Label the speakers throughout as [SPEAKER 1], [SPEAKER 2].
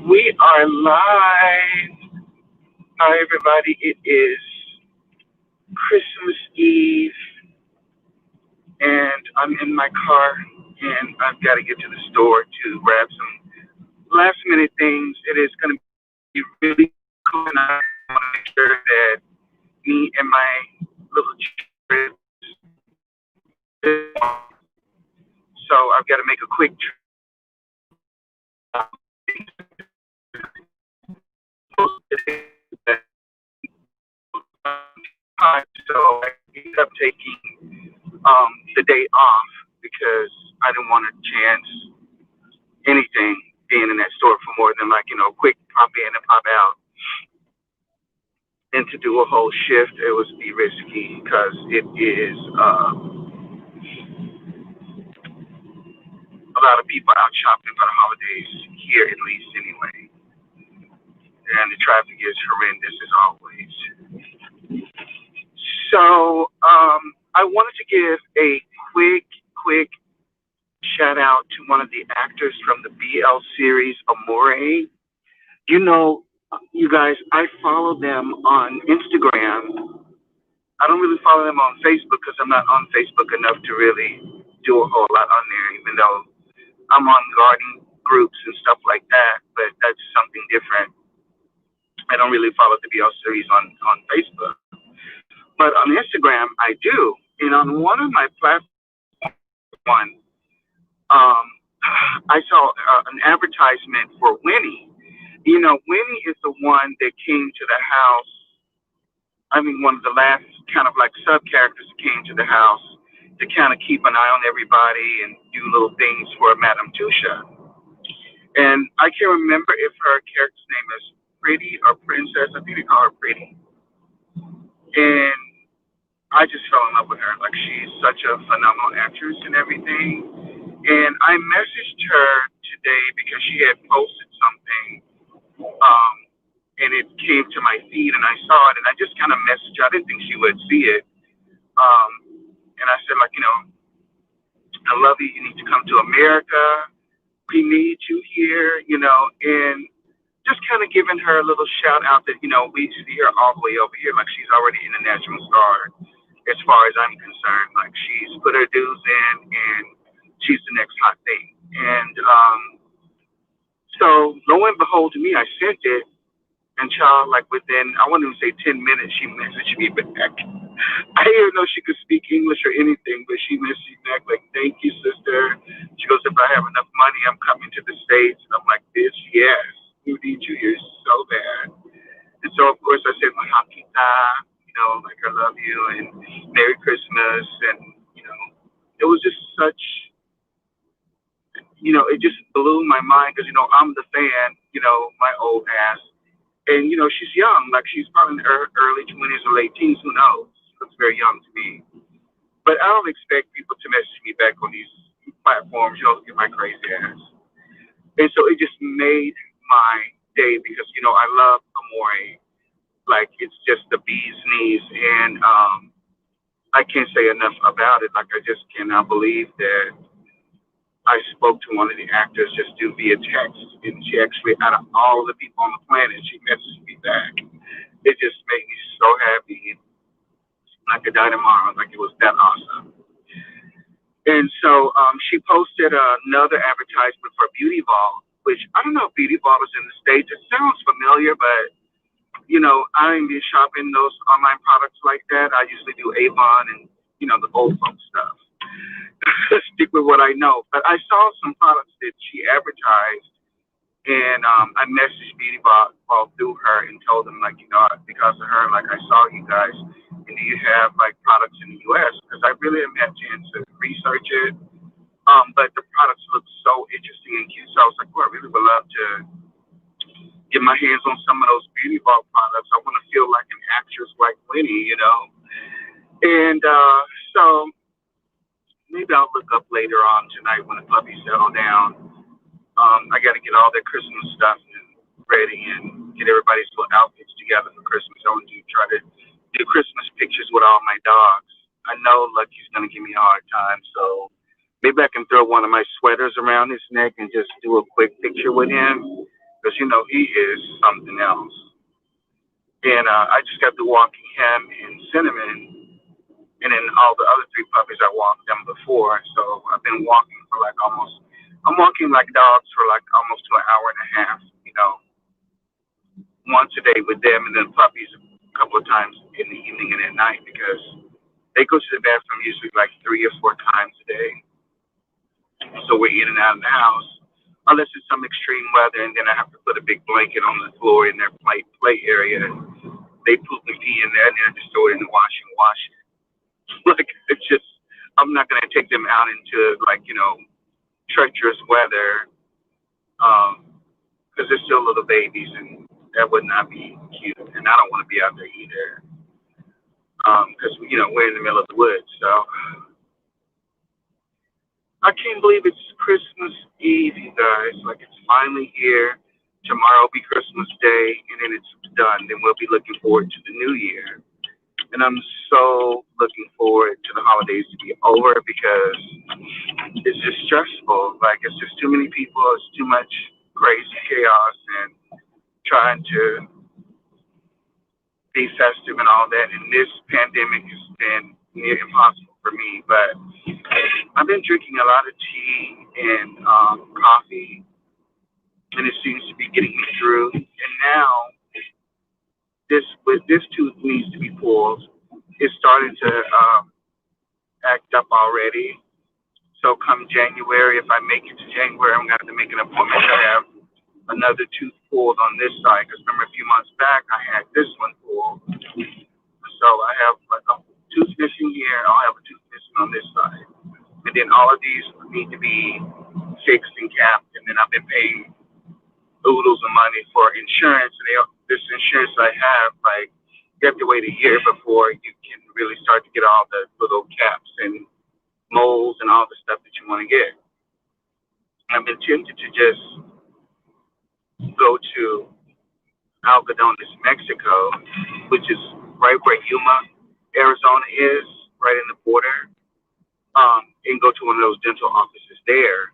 [SPEAKER 1] We are live. Hi, everybody. It is Christmas Eve, and I'm in my car, and I've got to get to the store to grab some last minute things. It is going to be really cool, and I want to make sure that me and my little trip is so I've got to make a quick trip. So I ended up taking the day off because I didn't want to chance anything being in that store for more than quick pop in and pop out. And to do a whole shift, it was be risky because it is a lot of people out shopping for the holidays here, at least anyway. And the traffic is horrendous as always. So I wanted to give a quick shout out to one of the actors from the BL series Amore. You know, you guys, I follow them on Instagram. I don't really follow them on Facebook because I'm not on Facebook enough to really do a whole lot on there, even though I'm on gardening groups and stuff like that. But that's something different. I don't really follow the BL series on Facebook. But on Instagram, I do. And on one of my platforms, one, um, I saw an advertisement for Winnie. You know, Winnie is the one that came to the house. I mean, one of the last kind of like sub characters that came to the house to kind of keep an eye on everybody and do little things for Madame Tusha. And I can't remember if her character's name is Pretty or Princess. I think they call her Pretty. And I just fell in love with her. Like she's such a phenomenal actress and everything. And I messaged her today because she had posted something, um, and it came to my feed, and I saw it, and I just kind of messaged her. I didn't think she would see it, um, and I said like, I love you. You need to come to America. We need you here, and just kind of giving her a little shout out that we see her all the way over here, like she's already an international star as far as I'm concerned. Like she's put her dues in, and she's the next hot thing. And so lo and behold, to me, I sent it, and child, like within I wouldn't even say 10 minutes, she messaged me back. I didn't even know she could speak English or anything, but she messaged me back like, "Thank you, sister." She goes, "If I have enough money, I'm coming to the States." And I'm like, "Bitch, yes, we need you here so bad." And so, of course, I said, "Mahakita," like I love you and Merry Christmas. And, it was just such, it just blew my mind because, I'm the fan, my old ass. And, she's young, like she's probably in her early 20s or late teens, who knows? She looks very young to me. But I don't expect people to message me back on these platforms, get my crazy ass. And so it just made my day because, I love Amore. Like it's just the bee's knees, and I can't say enough about it. Like I just cannot believe that I spoke to one of the actors just do via text, and she actually, out of all the people on the planet, she messaged me back. It just made me so happy. I could die tomorrow. Like it was that awesome. And so she posted another advertisement for Beauty Vault, which I don't know if Beauty Vault is in the States. It sounds familiar, but I ain't been shopping those online products like that. I usually do Avon and, the old folks stuff. Stick with what I know. But I saw some products that she advertised, and I messaged Beauty Ball through her and told them, like, because of her, like, I saw you guys, and do you have, like, products in the U.S.? Because I really haven't had a chance to research it. But the products look so interesting and cute. So I was like, well, I really would love to get my hands on some of those Beauty Ball products. I want to feel like an actress like Winnie. And so maybe I'll look up later on tonight when the puppies settle down. I got to get all their Christmas stuff ready and get everybody's little outfits together for Christmas. I want to try to do Christmas pictures with all my dogs. I know Lucky's going to give me a hard time, so maybe I can throw one of my sweaters around his neck and just do a quick picture with him. because he is something else. And I just got to walking him and Cinnamon, and then all the other three puppies I walked them before. So I've been walking for like I'm walking like dogs for like almost to an hour and a half. Once a day with them, and then puppies a couple of times in the evening and at night because they go to the bathroom usually like 3 or 4 times a day. So we're in and out of the house, unless it's some extreme weather, and then I have to put a big blanket on the floor in their play area. They poop and pee in there, and then I just throw it in the wash and wash it. Like it's just, I'm not gonna take them out into like treacherous weather, because they're still little babies, and that would not be cute. And I don't want to be out there either, because we're in the middle of the woods, so. I can't believe it's Christmas Eve, you guys. Like, it's finally here. Tomorrow will be Christmas Day, and then it's done. Then we'll be looking forward to the new year. And I'm so looking forward to the holidays to be over because it's just stressful. Like, it's just too many people. It's too much crazy chaos and trying to be festive and all that. And this pandemic has been near impossible for me, but I've been drinking a lot of tea and coffee, and it seems to be getting me through. And now, this tooth needs to be pulled. It's starting to act up already. So come January, if I make it to January, I'm going to have to make an appointment to have another tooth pulled on this side. Because remember, a few months back, I had this one pulled. So I have like a tooth missing here. I'll have a tooth missing on this side. And then all of these need to be fixed and capped. And then I've been paying oodles of money for insurance. And this insurance I have, like, you have to wait a year before you can really start to get all the little caps and molds and all the stuff that you want to get. I've been tempted to just go to Algodones, Mexico, which is right where Yuma, Arizona is, right in the border, and go to one of those dental offices there.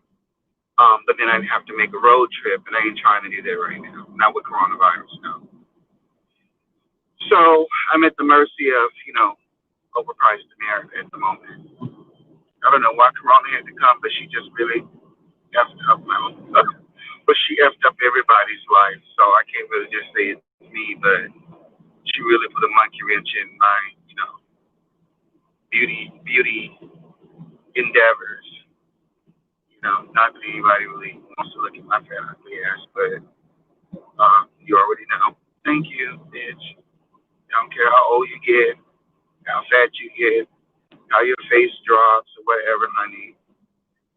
[SPEAKER 1] But then I'd have to make a road trip, and I ain't trying to do that right now, not with coronavirus, no. So I'm at the mercy of, overpriced America at the moment. I don't know why Corona had to come, but she just really effed up but she effed up everybody's life, so I can't really just say it's me, but she really put a monkey wrench in my, beauty endeavors. Not that anybody really wants to look at my fat ugly ass, but you already know. Thank you, bitch. I don't care how old you get, how fat you get, how your face drops, or whatever, honey.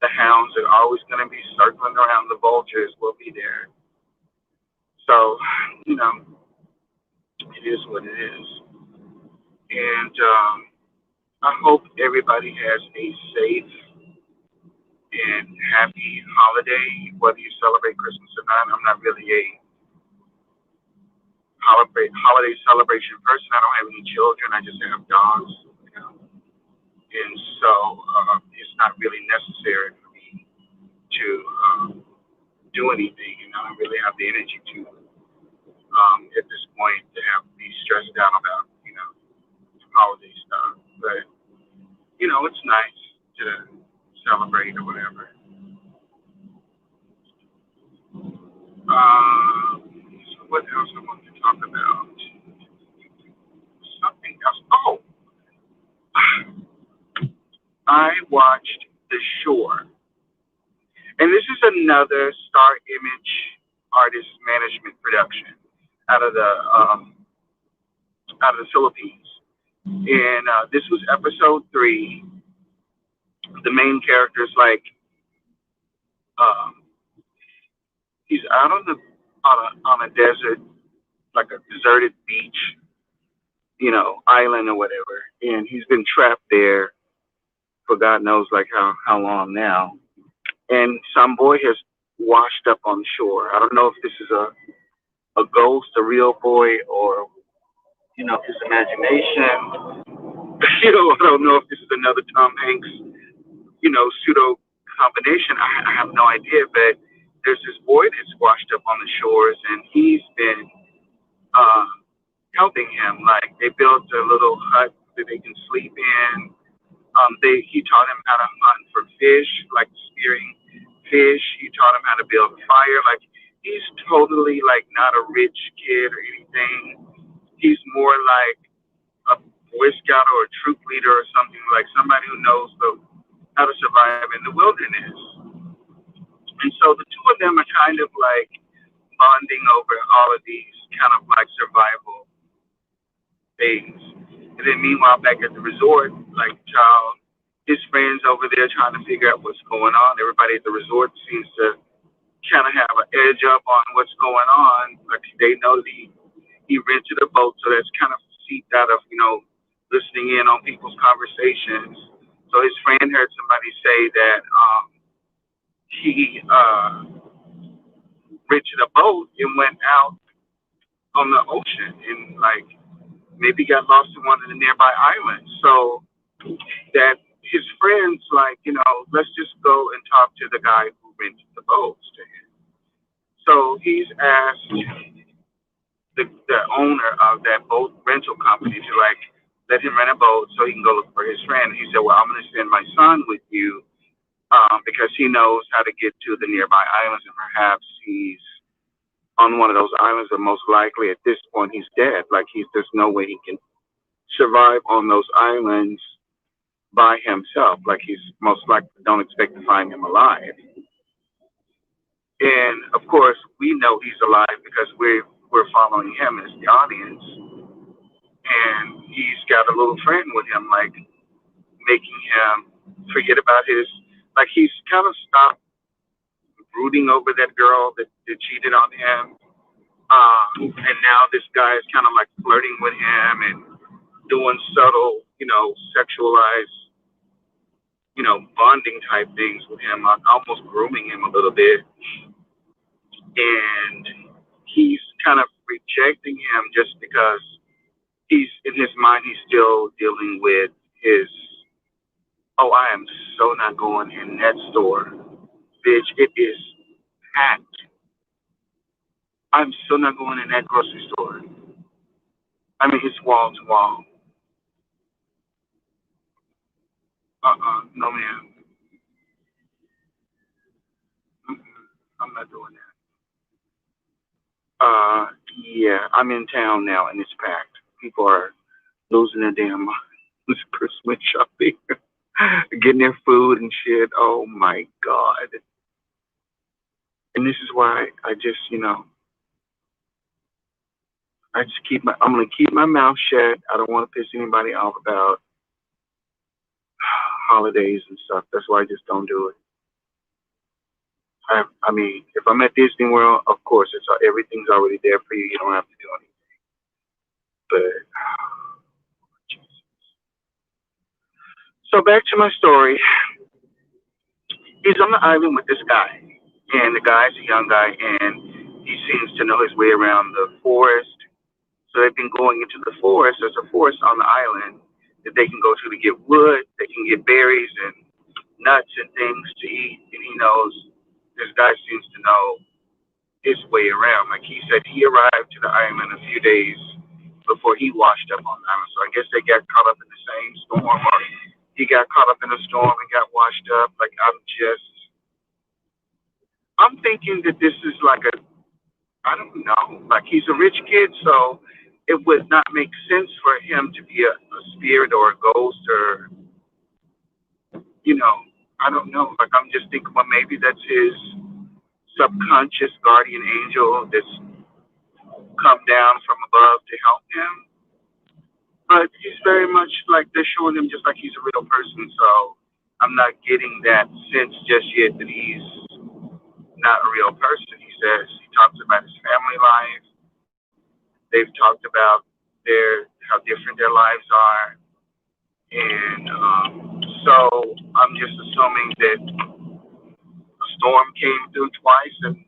[SPEAKER 1] The hounds are always going to be circling around. The vultures will be there. So, it is what it is. And I hope everybody has a safe and happy holiday, whether you celebrate Christmas or not. I'm not really a holiday celebration person. I don't have any children. I just have dogs. And so it's not really necessary for me to do anything. I don't really have the energy to, at this point, to have to be stressed out about, holiday stuff. But, it's nice to celebrate or whatever. So what else I want to talk about? Something else. Oh, I watched The Shore. And this is another Star Image artist management production out of the Philippines. And this was episode 3. The main character is like he's out on a desert, like a deserted beach, island or whatever, and he's been trapped there for God knows like how long now. And some boy has washed up on shore. I don't know if this is a ghost, a real boy, or his imagination. I don't know if this is another Tom Hanks, pseudo combination. I have no idea, but there's this boy that's washed up on the shores, and he's been uh, helping him. Like they built a little hut that they can sleep in. He taught him how to hunt for fish, like spearing fish. He taught him how to build a fire. Like he's totally like not a rich kid or anything. He's more like a Boy Scout or a troop leader or something, like somebody who knows how to survive in the wilderness. And so the two of them are kind of like bonding over all of these kind of like survival things. And then meanwhile, back at the resort, like child, his friends over there trying to figure out what's going on. Everybody at the resort seems to kind of have an edge up on what's going on. Like they know that he rented a boat, so that's kind of seeped out of, listening in on people's conversations. So his friend heard somebody say that he rented a boat and went out on the ocean and like maybe got lost in one of the nearby islands. So that his friends like, let's just go and talk to the guy who rented the boats to him. So he's asked the owner of that boat rental company to like let him rent a boat so he can go look for his friend. He said, well, I'm going to send my son with you because he knows how to get to the nearby islands, and perhaps he's on one of those islands, and most likely at this point he's dead. Like there's no way he can survive on those islands by himself. Like he's most likely don't expect to find him alive. And of course, we know he's alive because we're following him as the audience, and he's got a little friend with him, like making him forget about like he's kind of stopped brooding over that girl that cheated on him, and now this guy is kind of like flirting with him and doing subtle, sexualized, bonding type things with him, almost grooming him a little bit, and he's kind of rejecting him just because he's in his mind he's still dealing with his, oh, I am so not going in that store, bitch, it is packed. I'm so not going in that grocery store. I mean, it's wall to wall. No ma'am. I'm not doing that. Yeah, I'm in town now and it's packed. People are losing their damn minds. Christmas shopping, getting their food and shit. Oh my God. And this is why I just, I'm going to keep my mouth shut. I don't want to piss anybody off about holidays and stuff. That's why I just don't do it. I mean, if I'm at Disney World, of course, everything's already there for you. You don't have to do anything. But, so back to my story. He's on the island with this guy, and the guy's a young guy, and he seems to know his way around the forest. So they've been going into the forest. There's a forest on the island that they can go to get wood. They can get berries and nuts and things to eat. And he knows, this guy seems to know his way around. Like he said, he arrived to the island a few days before he washed up on the island. So I guess they got caught up in the same storm, or he got caught up in a storm and got washed up. Like I'm thinking that this is like I don't know, like he's a rich kid, so it would not make sense for him to be a spirit or a ghost or, I don't know. Like I'm just thinking, well, maybe that's his subconscious guardian angel that's come down from above to help him. But he's very much like, they're showing him just like he's a real person, so I'm not getting that sense just yet that he's not a real person. He talks about his family life. They've talked about how different their lives are, and so I'm just assuming that a storm came through twice and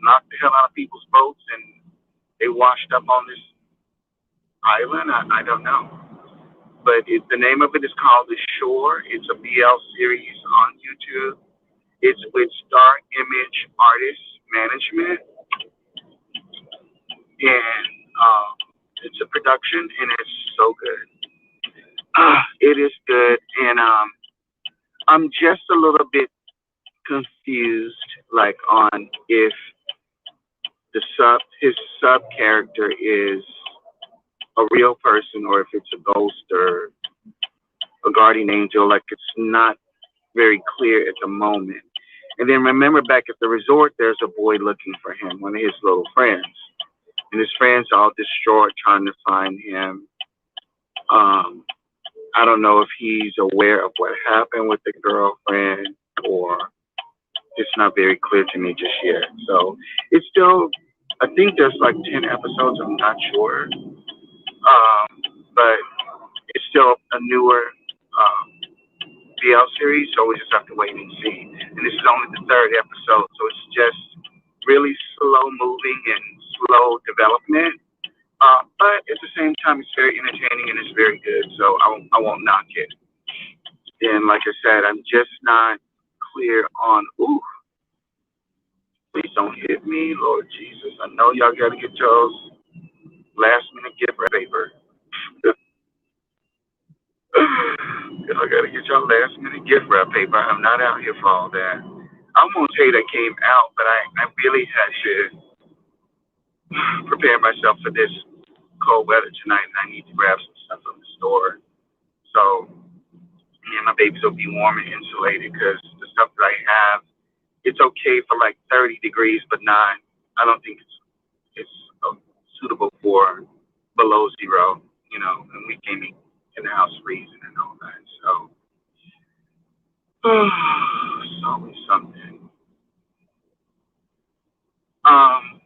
[SPEAKER 1] knocked the hell out of people's boats, and they washed up on this island. I don't know, but the name of it is called The Shore. It's a BL series on YouTube. It's with Star Image artists. and it's so good. It is good, and I'm just a little bit confused, like on if his sub character is a real person or if it's a ghost or a guardian angel. Like it's not very clear at the moment. And then remember back at the resort, there's a boy looking for him, one of his little friends, and his friends all distraught trying to find him. Um, I don't know if he's aware of what happened with the girlfriend or it's not very clear to me just yet. So it's still, I think there's like 10 episodes. I'm not sure. But it's still a newer BL series, so we just have to wait and see. And this is only the third episode, so it's just really slow moving and slow development. But at the same time, it's very entertaining and it's very good, so I won't knock it. And like I said, I'm just not clear on, ooh, please don't hit me, Lord Jesus. I know y'all got to get y'all's last minute gift paper. Y'all got to get y'all last minute gift wrap paper. I'm not out here for all that. I won't say that came out, but I really had to prepare myself for this cold weather tonight, and I need to grab some stuff from the store. So me and my babies will be warm and insulated because the stuff that I have, it's okay for like 30 degrees, but not. I don't think it's suitable for below zero. And we can't be in the house freezing and all that. So, it's always something. Um.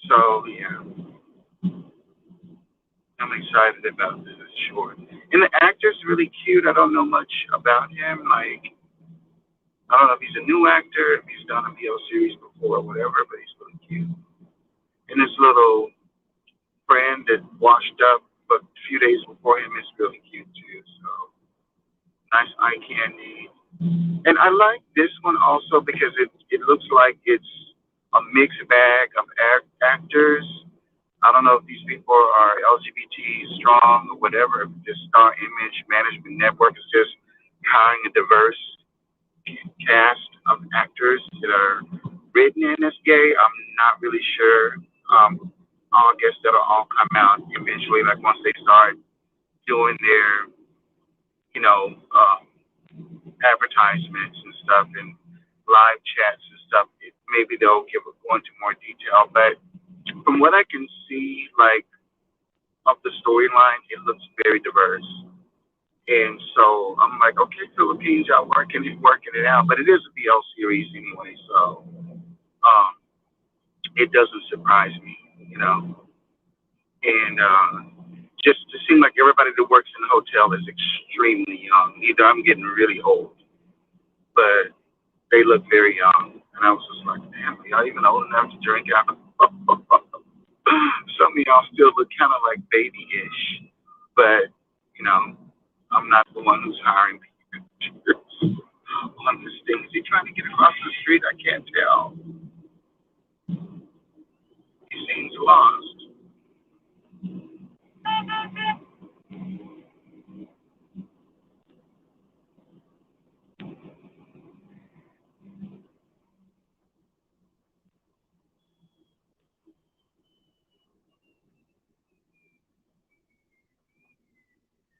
[SPEAKER 1] So yeah, I'm excited about this short. And the actor's really cute. I don't know much about him. Like, I don't know if he's a new actor, if he's done a BL series before or whatever, but he's really cute. And this little friend that washed up a few days before him is really cute too. So nice eye candy. And I like this one also because it looks like it's a mixed bag of actors. I don't know if these people are LGBT strong or whatever. If this Star Image Management Network is just hiring a diverse cast of actors that are written in as gay. I'm not really sure. I guess that'll all come out eventually, like once they start doing their, you know, advertisements and stuff and live chats and stuff. Maybe they'll go into more detail. But from what I can see, like of the storyline, it looks very diverse. And so I'm like, okay, Philippines, y'all working it out. But it is a BL series anyway, so it doesn't surprise me. And just to seem like everybody that works in the hotel is extremely young. Either I'm getting really old, but they look very young. And I was just like, damn, are y'all even old enough to drink alcohol? Some of y'all still look kind of like baby-ish, but I'm not the one who's hiring people on this thing. Is he trying to get across the street? I can't tell. He seems lost.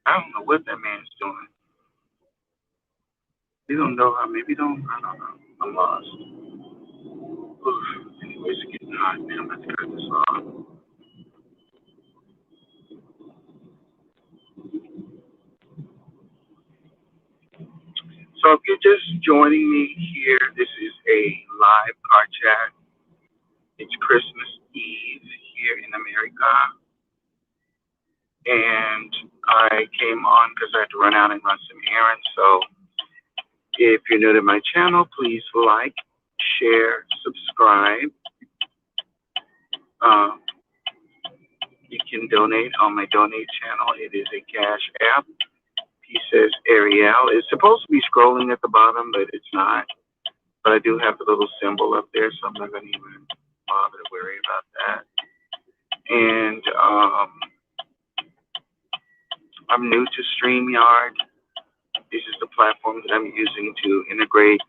[SPEAKER 1] I don't know what that man's doing. You don't know how. Maybe don't. I don't know. I'm lost. Oof. Anyways, it's getting hot now. Let's cut this off. So if you're just joining me here, this is a live car chat. It's Christmas Eve here in America. And I came on because I had to run out and run some errands. So if you're new to my channel, please like, share, subscribe. You can donate on my donate channel. It is a cash app. He says Ariel. It's supposed to be scrolling at the bottom, but it's not. But I do have the little symbol up there, so I'm not going to even bother to worry about that. And I'm new to StreamYard. This is the platform that I'm using to integrate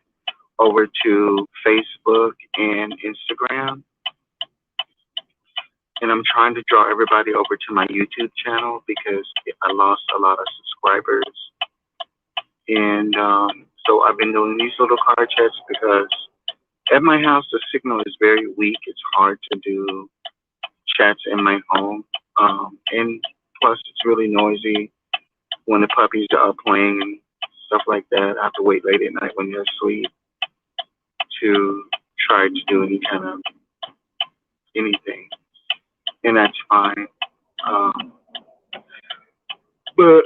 [SPEAKER 1] over to Facebook and Instagram. And I'm trying to draw everybody over to my YouTube channel because I lost a lot of subscribers. And so I've been doing these little car chats because at my house the signal is very weak. It's hard to do chats in my home. And plus it's really noisy when the puppies are playing and stuff like that. I have to wait late at night when they're asleep to try to do any kind of anything. And that's fine. Um, but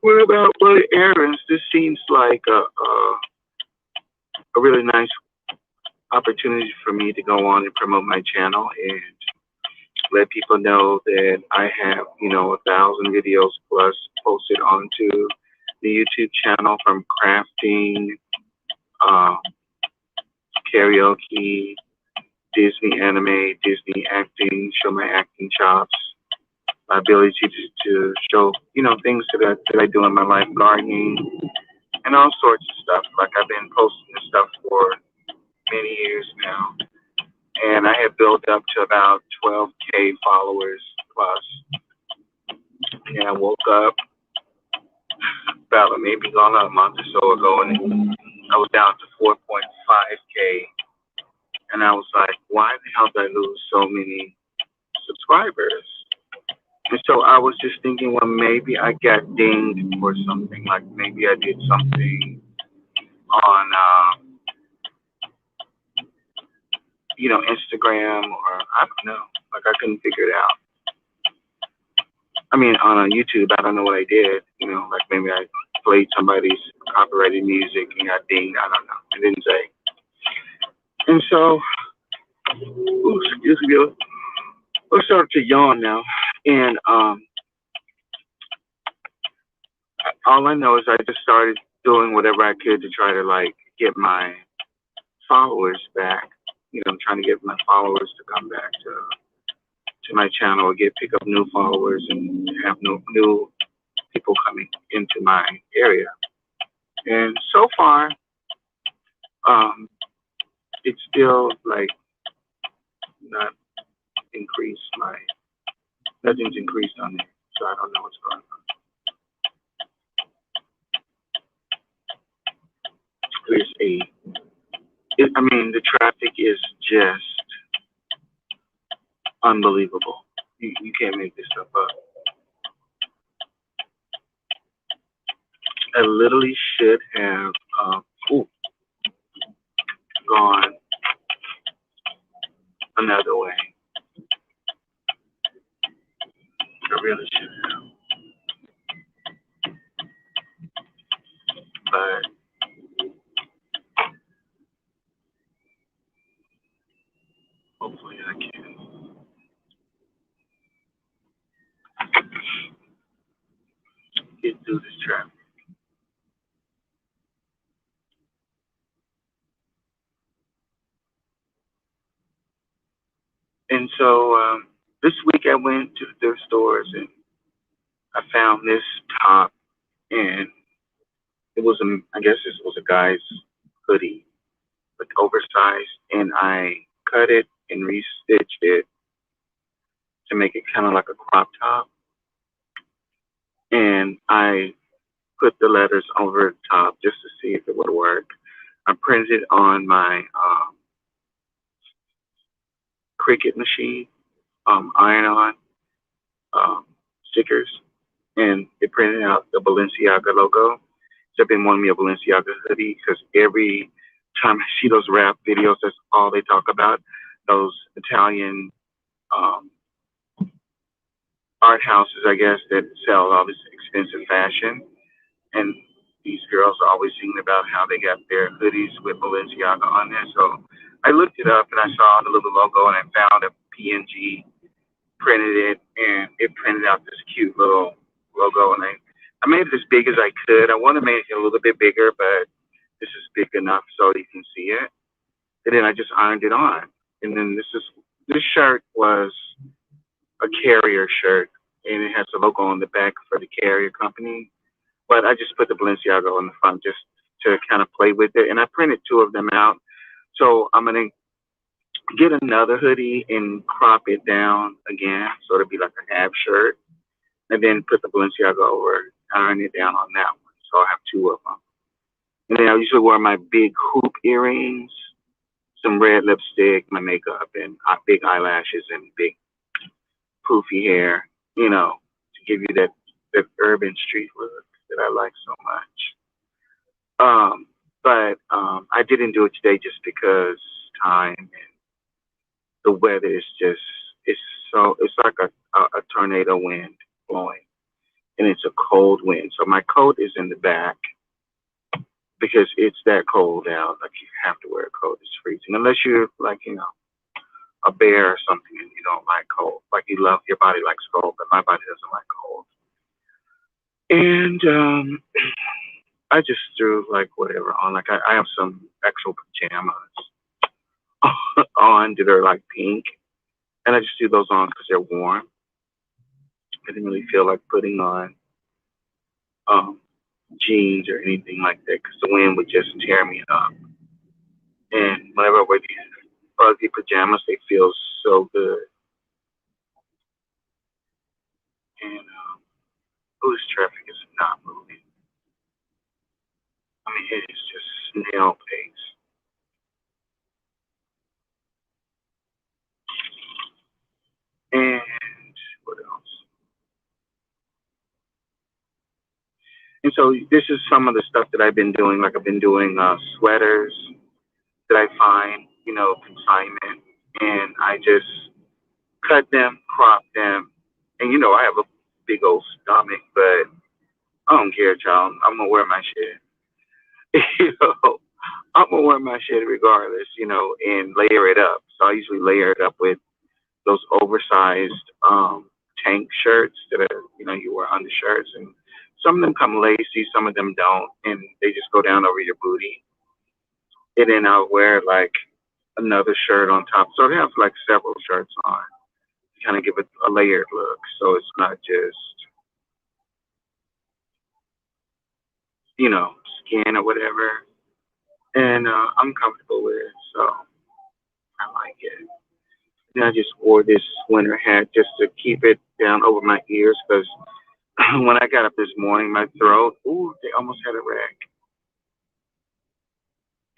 [SPEAKER 1] what about Bloody Errands? This seems like a really nice opportunity for me to go on and promote my channel and let people know that I have, 1,000 videos plus posted onto the YouTube channel from crafting, um, karaoke, Disney anime, Disney acting, show my acting chops, my ability to show, things that I do in my life, gardening, and all sorts of stuff. Like I've been posting this stuff for many years now. And I have built up to about 12K followers plus. And I woke up about maybe gone a month or so ago, and I was down to 4.5K. And I was like, why the hell did I lose so many subscribers? And so I was just thinking, well, maybe I got dinged for something. Like maybe I did something on, Instagram, or I don't know. Like I couldn't figure it out. I mean, on YouTube, I don't know what I did. Like maybe I played somebody's copyrighted music and got dinged. I don't know. It didn't say. And so, ooh, excuse me, let's start to yawn now. And all I know is I just started doing whatever I could to try to like get my followers back. I'm trying to get my followers to come back to my channel, pick up new followers, and have new people coming into my area. And so far, it's still like not increased. Nothing's increased on there, so I don't know what's going on. The traffic is just unbelievable. You can't make this stuff up. I literally should have gone another way. I really should have. But hopefully I can get through this traffic. And so this week I went to the thrift stores and I found this top, and I guess this was a guy's hoodie, like oversized, and I cut it and restitched it to make it kind of like a crop top. And I put the letters over the top just to see if it would work. I printed it on my Cricut machine, iron-on stickers, and it printed out the Balenciaga logo. So I've been wanting me a Balenciaga hoodie because every time I see those rap videos, that's all they talk about. Those Italian art houses, I guess, that sell all this expensive fashion. And these girls are always singing about how they got their hoodies with Balenciaga on there. So I looked it up and I saw the little logo and I found a PNG, printed it, and it printed out this cute little logo. And I made it as big as I could. I want to make it a little bit bigger, but this is big enough so you can see it. And then I just ironed it on. And then this shirt was a Carrier shirt, and it has a logo on the back for the Carrier company. But I just put the Balenciaga on the front just to kind of play with it, and I printed two of them out. So I'm gonna get another hoodie and crop it down again, so it'll be like a half shirt, and then put the Balenciaga over, iron it down on that one. So I'll have two of them. And then I usually wear my big hoop earrings, some red lipstick, my makeup, and big eyelashes and big poofy hair, to give you that urban street look that I like so much. But I didn't do it today just because time and the weather is just it's it's like a tornado wind blowing, and it's a cold wind. So my coat is in the back because it's that cold out. Like you have to wear a coat. It's freezing unless you're like a bear or something and you don't like cold. Like you love your body likes cold, but my body doesn't like cold. And I just threw like whatever on. Like I have some actual pajamas on that are like pink, and I just threw those on because they're warm. I didn't really feel like putting on um, jeans or anything like that because the wind would just tear me up. And whenever I wear these fuzzy pajamas, they feel so good. And this traffic is not moving. I mean, it is just snail pace. And what else? And so this is some of the stuff that I've been doing. Like I've been doing sweaters that I find, consignment, and I just cut them, crop them, and I have a big old stomach, but I don't care, child. I'm gonna wear my shit. you know, I'm gonna wear my shit regardless, and layer it up. So I usually layer it up with those oversized tank shirts that are, you wear undershirts, and some of them come lacy, some of them don't, and they just go down over your booty. And then I'll wear like another shirt on top. So they have like several shirts on to kind of give it a layered look. So it's not just, you know, skin or whatever. And I'm comfortable with it. So I like it. And I just wore this winter hat just to keep it down over my ears because when I got up this morning, my throat, ooh, they almost had a wreck.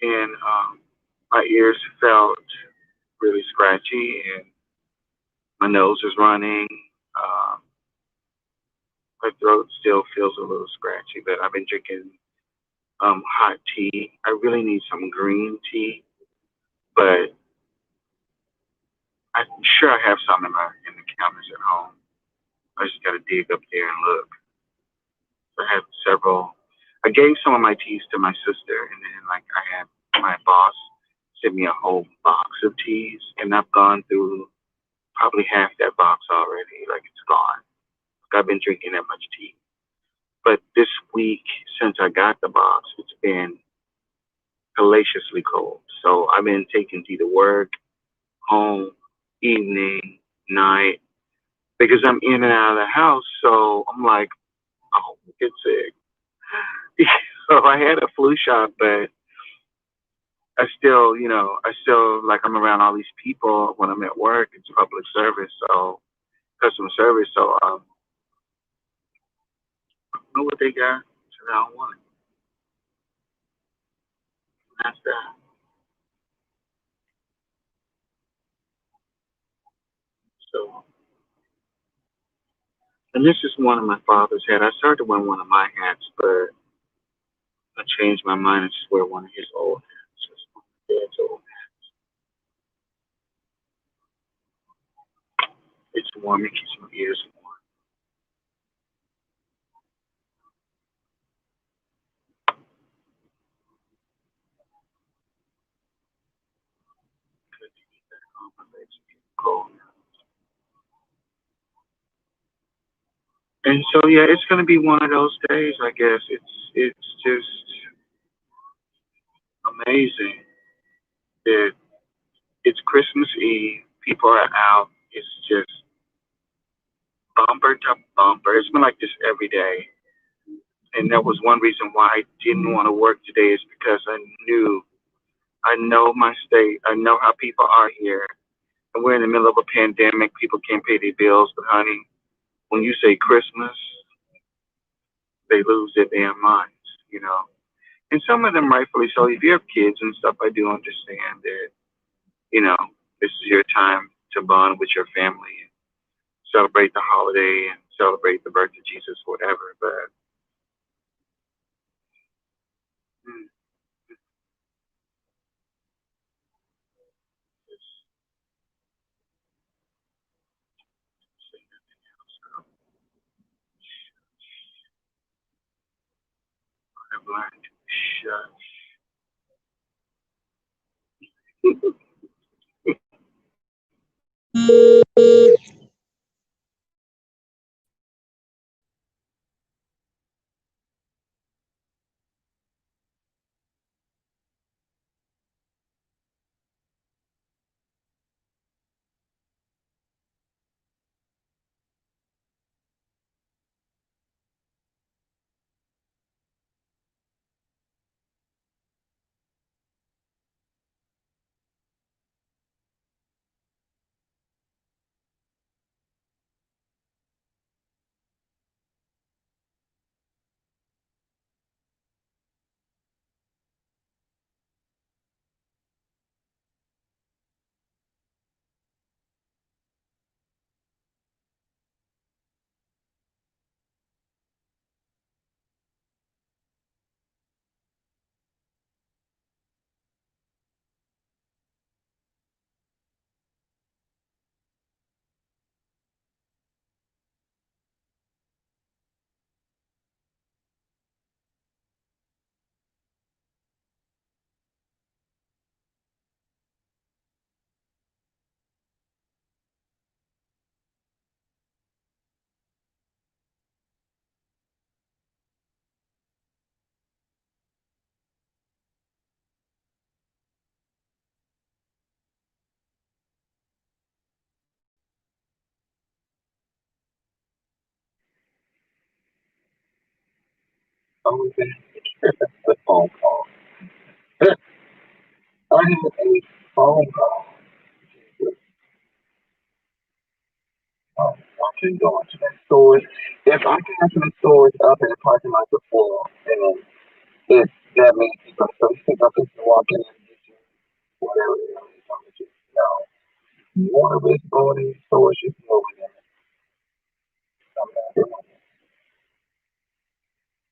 [SPEAKER 1] And my ears felt really scratchy and my nose is running. Um, my throat still feels a little scratchy, but I've been drinking hot tea. I really need some green tea, but I'm sure I have some in the cabinets at home. I just got to dig up there and look. I have several. I gave some of my teas to my sister, and then like I had my boss send me a whole box of teas, and I've gone through probably half that box already. Like it's gone. Like, I've been drinking that much tea. But this week, since I got the box, it's been hellaciously cold. So I've been taking tea to work, home, evening, night, because I'm in and out of the house. So I'm like, oh, get sick. So I had a flu shot, but I still like I'm around all these people when I'm at work. It's public service, so customer service. So I know what they got. So I don't want it. That's that. So, and this is one of my father's hats. I started to wear one of my hats, but I changed my mind and just wear one of his old hats. It's one of my dad's old hats. It's warm. It keeps my ears warm. Good to get back on my legs again. Cold. And so yeah, it's gonna be one of those days. I guess it's just amazing that it's Christmas Eve. People are out. It's just bumper to bumper. It's been like this every day. And that was one reason why I didn't want to work today is because I know my state. I know how people are here. And we're in the middle of a pandemic. People can't pay their bills. But honey, when you say Christmas, they lose their damn minds. And some of them rightfully so. If you have kids and stuff, I do understand that, you know, this is your time to bond with your family and celebrate the holiday and celebrate the birth of Jesus, whatever. But mm, it's, I've learned to shut. Oh, the phone call. I have a phone call. I can go into the stores. If I can enter the stores up in the parking lot before, then it that means people so you think I'm just walking in and get you whatever it is I'm gonna get you know. You wanna risk going in these stores, you can go in there. I'm not doing it.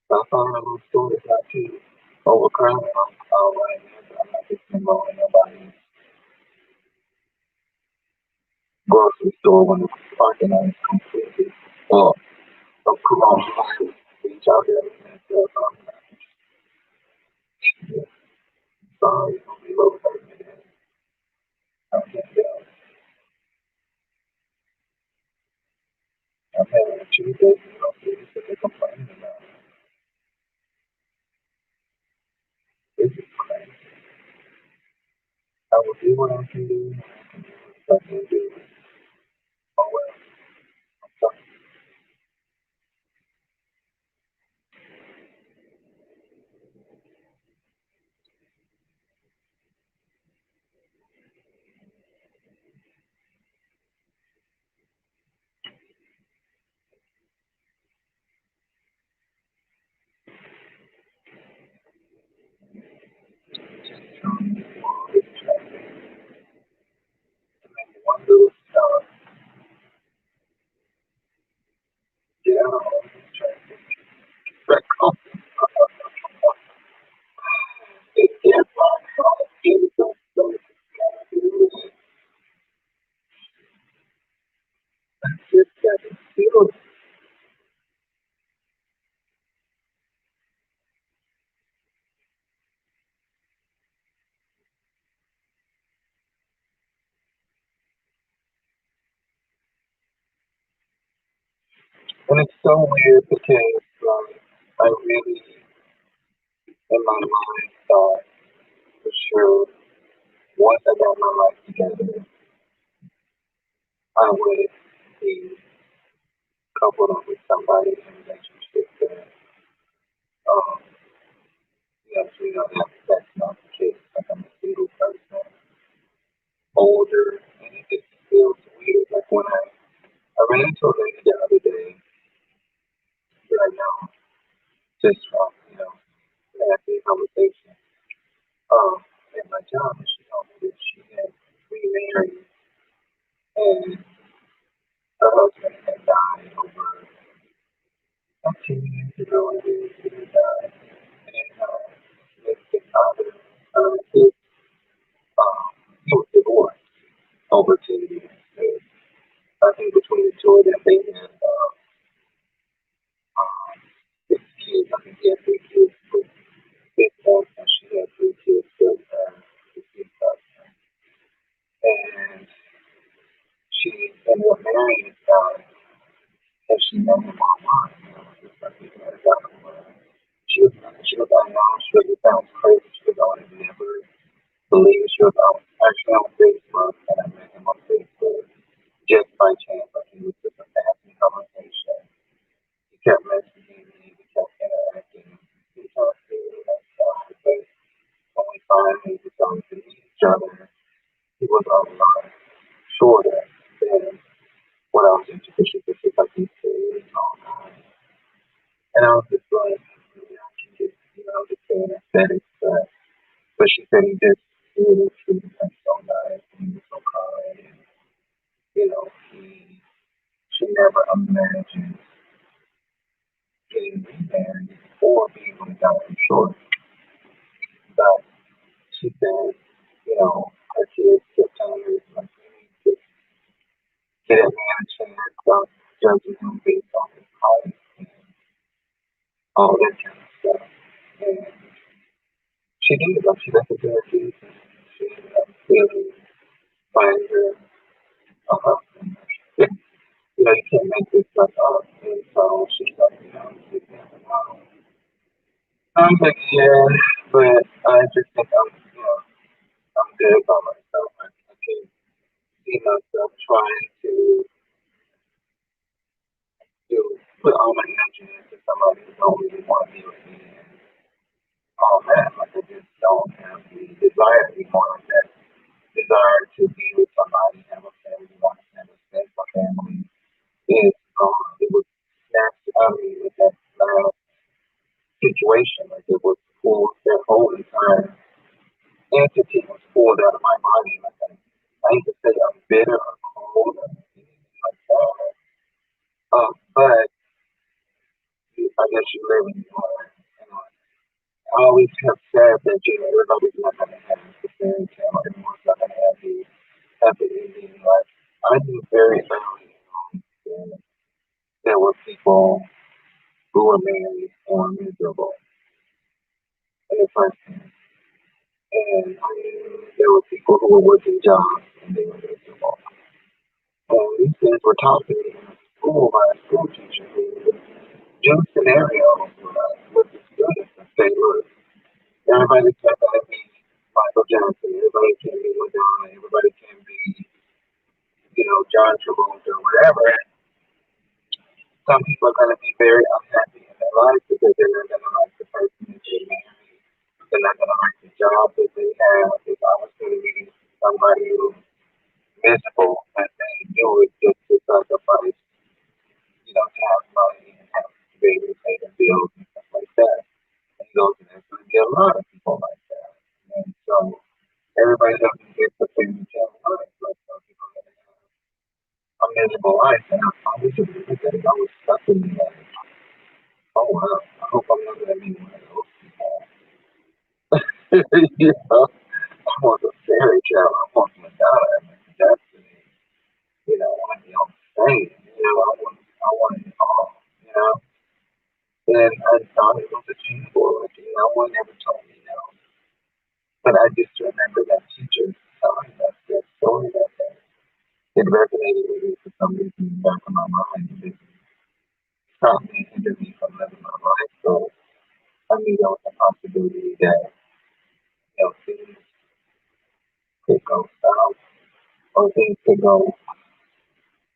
[SPEAKER 1] So I found a little store that's not too overcrowded. I'm right there. I'm not just gonna go in nobody's grocery store when the parking lot is completely full of coronavirus. Reach out there and stuff. Sorry, it's gonna be a little bit. I can't tell. I'm having a Tuesday, this is a complaining about. This is crazy. I will do what I can do. I can do. Oh well. So one little get out of this traffic. Back up. It gets like so just that it feels and it's so weird because I really in my mind thought for sure once I got my life together I would be
[SPEAKER 2] coupled up with somebody in a relationship that, um, you know, that's not the case. Like I'm a single person, older, and it just feels weird. Like when I ran into a lady the other day that I know just from, you know, having a conversation, at my job, and she told me that she had remarried and her husband had died over 10 years ago, and he had died, and significant other, his, he was divorced over 10 years. And I think between the two of them, they had um, 6 kids. I think he had 3 kids with his wife, and she had 3 kids with his husband. And she ended up marrying this guy, and she met him online. You know, just like we met about online. She was unknown. She was, it sounds crazy. She was on it, never believed. She was actually on Facebook, and I met him on Facebook just by chance. Like he was just a passing conversation. He kept messaging me. We kept interacting. He talked to me and stuff. But when we finally decided to meet each other, he was a lot shorter than what I was introduced to. Just like he said, online. And I was just like, you know, I can just, you know, understand aesthetics, but she said he just really treated her so nice and he was so kind. And, you know, she never imagined getting remarried or being with a guy from short. But she said, you know, her kids kept telling her, like, you need to get a man a chance, stop judging him based on his height and all that kind of stuff. And she did, like, she listened to her kids and she ended up really finding her a husband. You know, you can't make this stuff up. And so she's like, you know, you can't allow. I'm like, yeah, but I just think you know, I'm good by myself. I can see myself trying to put all my energy into somebody who don't really want to be with me and all that. Like, I just don't have the desire anymore. Like that desire to be with somebody, have a family, want to have a stable family is gone. It was snatched out of me with that last situation. Like, it was pulled, that whole entire entity was pulled out of my body. Like, I hate to say I'm bitter or cold or anything like that. But I guess you live and you learn. You know, I always have said that, you know, everybody's not going to have the fairy tale. Everyone's not going to have the happy ending. Like, I knew very early on that there were people who were married and were miserable in the first place. And I knew there were people who were working jobs and they were miserable. And these things were taught to me in school by a school teacher who would do scenarios with the students and say, look, everybody can't be Michael Johnson, everybody can be Madonna, everybody can be, you know, John Travolta or whatever. And some people are going to be very unhappy in their life because they're not going to like the person that they marry. They're not going to like the job that they have. If I was going to be somebody who's miserable and they do it just to sacrifice, you know, to have money and have to be able to pay the bills and stuff like that. And those, and there's going to be a lot of people like that. And so everybody doesn't get the fairy tale life. Like some people that have a miserable life, and I was just looking at it, I was stuck in the like, oh wow, I hope I'm not gonna be one of those people. You know, I want a fairy tale, I want Madonna and Destiny, you know, I want to be on stage, you know, I want it all, you know. And I thought it was achievable, like, you know, one never told me no. But I just remember that teacher telling us that story that day. It resonated with me for some reason in the back of my mind. It stopped me, hindered me from living my life. So I knew there was a possibility that, you know, things could go south or things could go,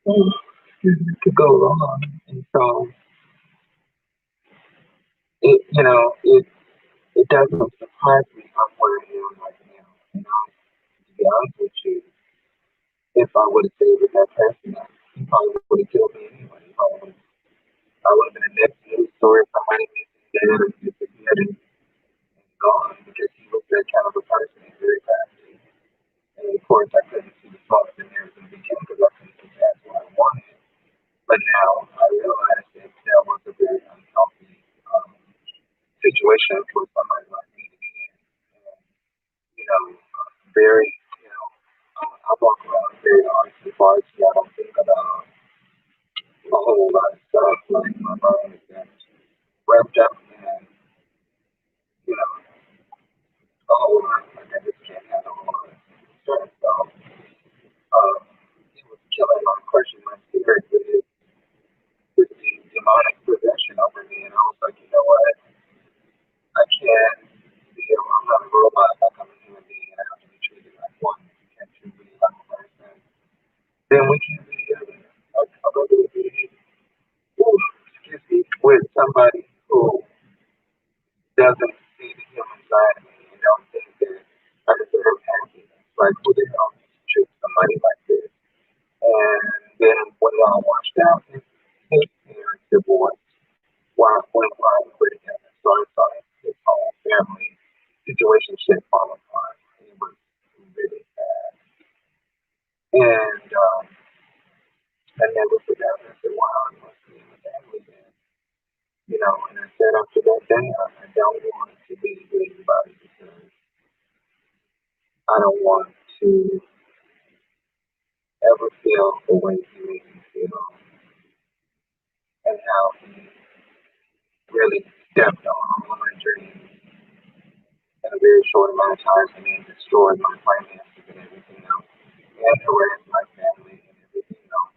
[SPEAKER 2] excuse me, could go wrong. And so it doesn't surprise me I'm where I am right now. And to be honest with you, if I would have stayed with that person, he probably would have killed me anyway. I would have been a next news story. Somebody missing dead or disappeared and gone because he was that kind of a person and very fast. And of course, I couldn't see the smoke and mirrors in the beginning because I couldn't see past what I wanted. But now I realize that that was a very unhealthy situation for somebody like me to be in. And, very, I walk around very honestly, artsy. I don't think about a whole lot of stuff. Like my mind is just wrapped up in, you know, a whole lot. Like I just can't handle a lot of stress. So, he was killing my question, my spirit with the demonic possession over me. And I was like, you know what? I can't be, I'm not a robot, like I'm a human being, and I have to be treated like one. You can't treat me like a person. Then we can be together. I'll go to the meeting, excuse me, with somebody who doesn't see the human side of me and don't think that I deserve happiness. Like, who the hell treats somebody like this? And then when it all washed out, his parents divorced while we were together. So I saw his whole family situation shit fall apart. It was really bad. And I never forgot. I said, wow, I must be in the family then. And I said after that day, I don't want to be with anybody because I don't want to ever feel the way he made me feel and how he really stepped on all of my dreams in a very short amount of time and then destroyed my finances and everything else and harassed my family and everything else.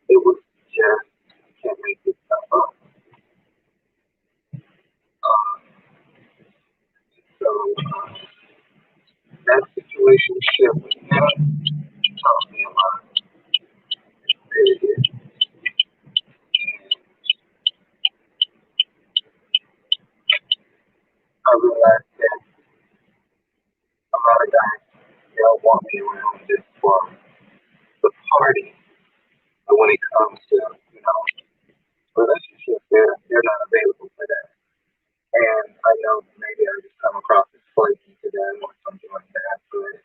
[SPEAKER 2] It was just, you can't make this stuff up. Um, so that situation shift with him taught me a lot. It really did. And I realized that a lot of guys, they'll want me around just for the party, but when it comes to, relationships, they're not available for that. And I know maybe I just come across as flaky to them or something like that, but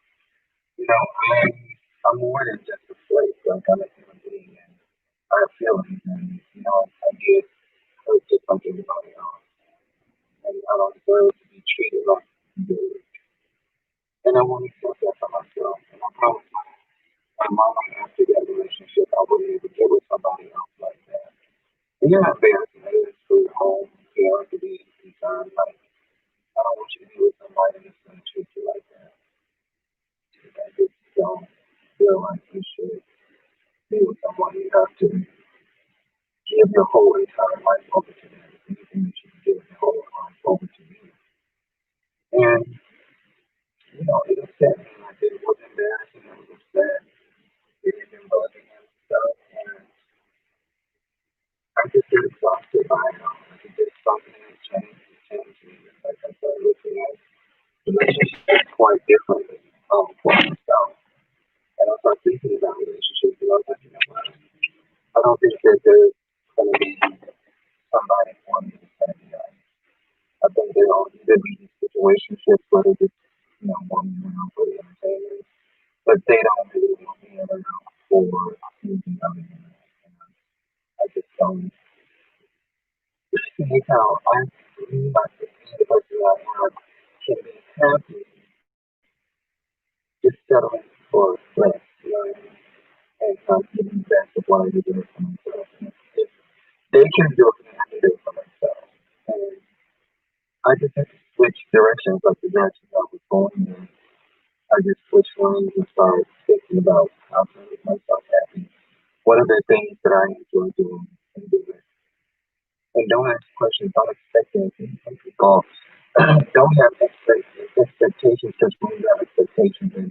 [SPEAKER 2] you know, I'm I'm more than just a flake. Like I'm a human being and I have feelings and I get hurt to something about it all. And I don't deserve to be treated like this. And I want to accept that for myself. And I promise my mama after that relationship I wouldn't even get with somebody else like that. And you're not embarrassing me. It's food home, parent to be concerned. Like I don't want you to be with somebody that's gonna treat you like that. I just don't feel like you should be with someone you have to give your whole entire life over to them. Anything that you can give your whole life over to you. And it upset me. Like it was embarrassing. It was upset. It had bugging and stuff. And I just get exhausted by it all. Like it just something that changed me. Like I started looking at relationships quite differently for myself. And I started thinking about relationships and I was like, what? I don't think that there's gonna be somebody for me to say, I think they'll either be these situationships where they just, want me around for the entertainment, but they don't really want me around for anything other than that. And I just don't see how I see myself, the person I have, can be happy just settling for less, and not giving back the what I do for myself. And if they can do it, then I can do it for myself. And I just had to switch directions, like the directions I was going in. I just switched lanes and started thinking about how to make myself happy. What are the things that I enjoy doing and doing? And don't ask questions, don't expect anything from people. Don't have expectations because when you have expectations and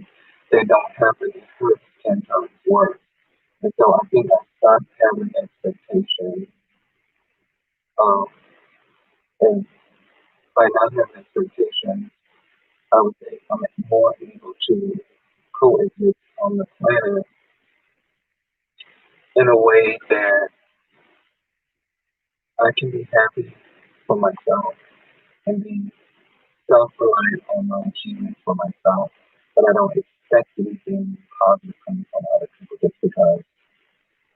[SPEAKER 2] they don't happen, it hurts 10 times worse. And so I think I stopped having expectations Um, and by not having expectations, I would say I'm more able to coexist on the planet in a way that I can be happy for myself and be self-reliant on my achievements for myself, but I don't expect anything positive coming from other people just because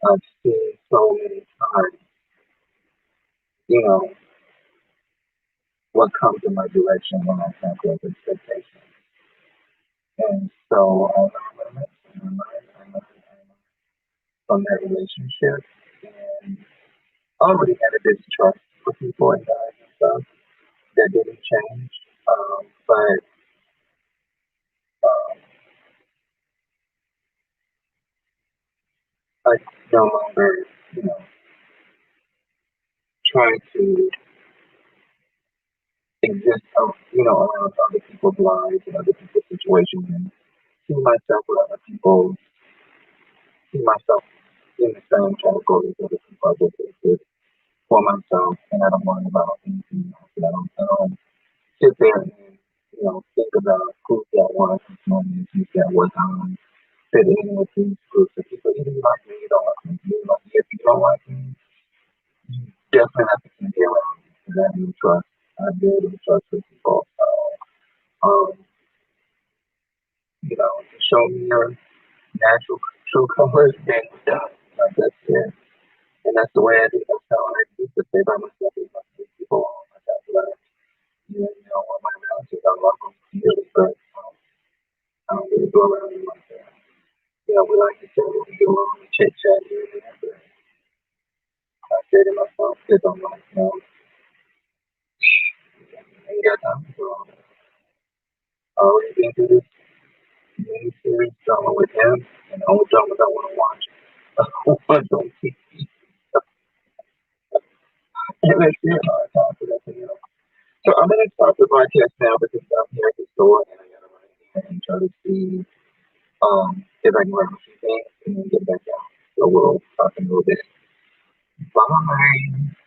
[SPEAKER 2] I've seen so many times, you know, what comes in my direction when I have those expectations. And so I learned, from that relationship, and I already had a distrust for people and guys and stuff that didn't change. But um, I no longer, you know, try to exist, around other people's lives and other people's situations and see myself with other people, see myself in the same category as other people. I just exist for myself, and I don't worry about anything else. I don't sit there and think about who's that one, who's that one time fit in with these groups of people. Either you like me, you don't like me. You like me. If you don't like me, you definitely have to keep me around because I do trust. I build trust with people. So, um, to show me your natural true colors, then we're done. Like that's it. And that's the way I do. That's how I used to say by myself. Is like people on my side. Like, on my relatives, I love them dearly, but I don't really go around them like that. We like to say we go on, we chit chat here and there, but I say to myself, because I'm like, I ain't got time for all that. I already been through this miniseries drama with him, and the only dramas I want to watch was on TV. And that's it. I time for that thing else. So I'm gonna stop the broadcast now because I'm here at the store and I gotta run in here and try to see if I can run a few things and then get back out. So we'll talk in a little bit. Bye.